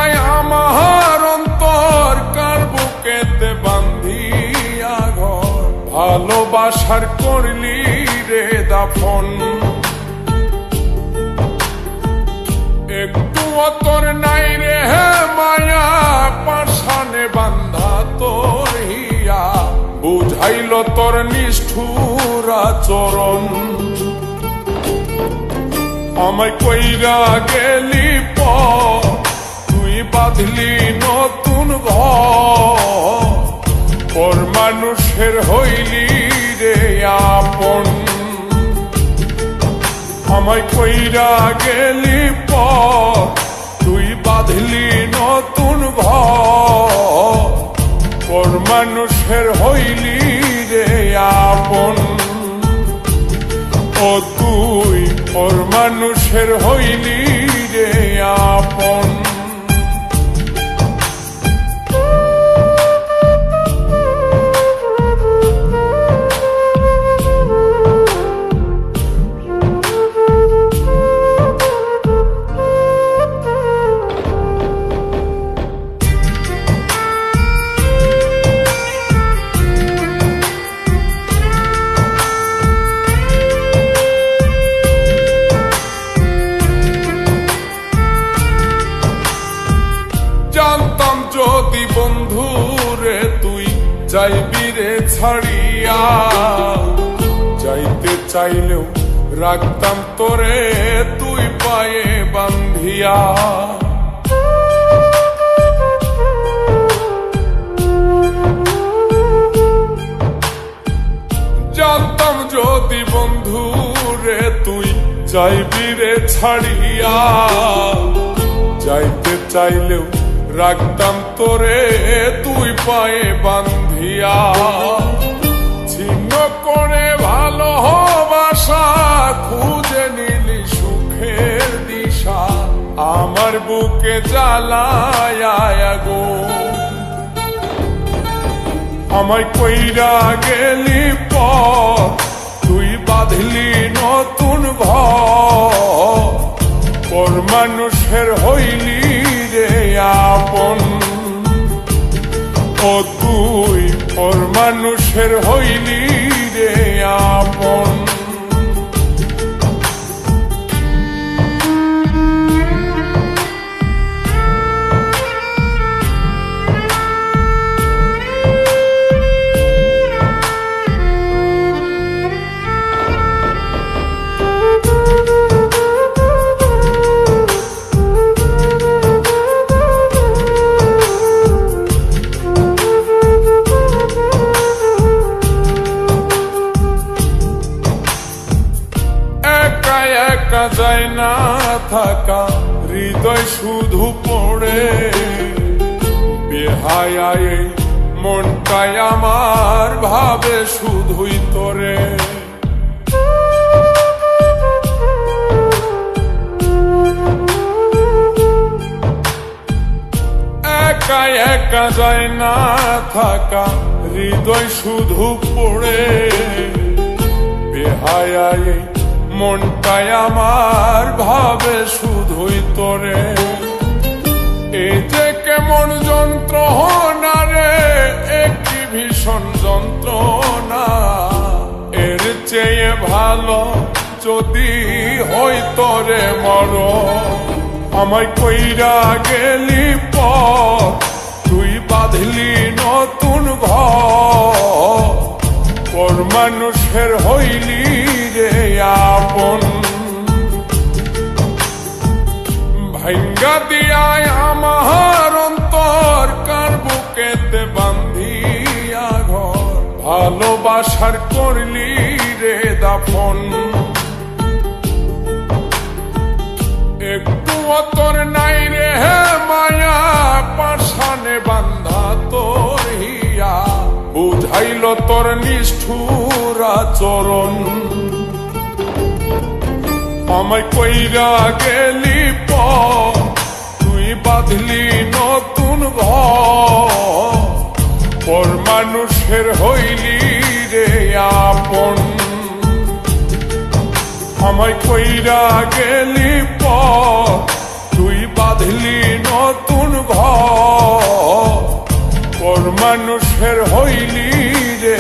দিয়ায় আমার অন্তর কার বুকেতে বান্ধিয়া ঘর, ভালোবাসার করলি রে দাফন। একটু তোর নাই রে মায়া, পাশানে বান্ধা তোর হিয়া, বুঝাইল তোর নিষ্ঠুর আচরণ। আমায় কইরা গেলি পর, তুই বাঁধলি নতুন ঘর, পর মানুষের হইলি রে আপন। আমায় কইরা গেলি পর, তুই বাঁধলি নতুন ঘর, পর মানুষের হইলি রে আপন। ও তুই পর মানুষের হইলি রে আপন। জানতাম যদি বন্ধু রে তুই যাইবি রে ছাড়িয়া, যাইতে চাইলেও রাখতাম তোরে তুই পায়ে বান্ধিয়া। জানতাম যদি বন্ধু রে তুই যাইবি রে ছাড়িয়া, যাইতে চাইলেও রাখতাম তোরে তুই পায়ে বান্ধিয়া। ছিন্ন করে ভালোবাসা খুঁজে নিলি সুখের দিশা, আমার বুকে জ্বালায় আগুন। আমায় কইরা গেলি পর, তুই বাঁধলি নতুন ঘর, পর মানুষের হইলি রে আপন। ও তুই পর মানুষের হইলি রে আপন। একা যায় না থাকা, হৃদয় শুধু পড়ে বেহায়ায়, মনটাই আমার ভাবে শুধুই তোরে। একা একা যায় না থাকা, হৃদয় শুধু পড়ে বেহায়ায়, মনটাই আমার ভাবে শুধুই তোরে। এই যে কেমন যন্ত্রণা রে, একটি ভীষণ যন্ত্রণা, এর চেয়ে ভালো যদি হইতো রে মরণ। আমায় কইরা গেলি পর, তুই বাঁধলি নতুন ঘর, পর মানুষের হইলি রে আপন। ভাঙ্গা দিয়ায় আমার অন্তর কার বুকেতে বান্ধিয়া ঘর, ভালোবাসার করলি রে দাফন। একটু তোর নাই রে মায়া, পাশানে বান্ধা তোর হিয়া, বুঝাইল তোর নিষ্ঠুর আচরণ। আমায় কইরা গেলি পর, তুই বাঁধলি নতুন ঘর, পর মানুষের হইলি রে আপন। আমায় কইরা গেলি পর, তুই বাঁধলি বাঁধলি নতুন ঘর পর মানুষের হইলি রে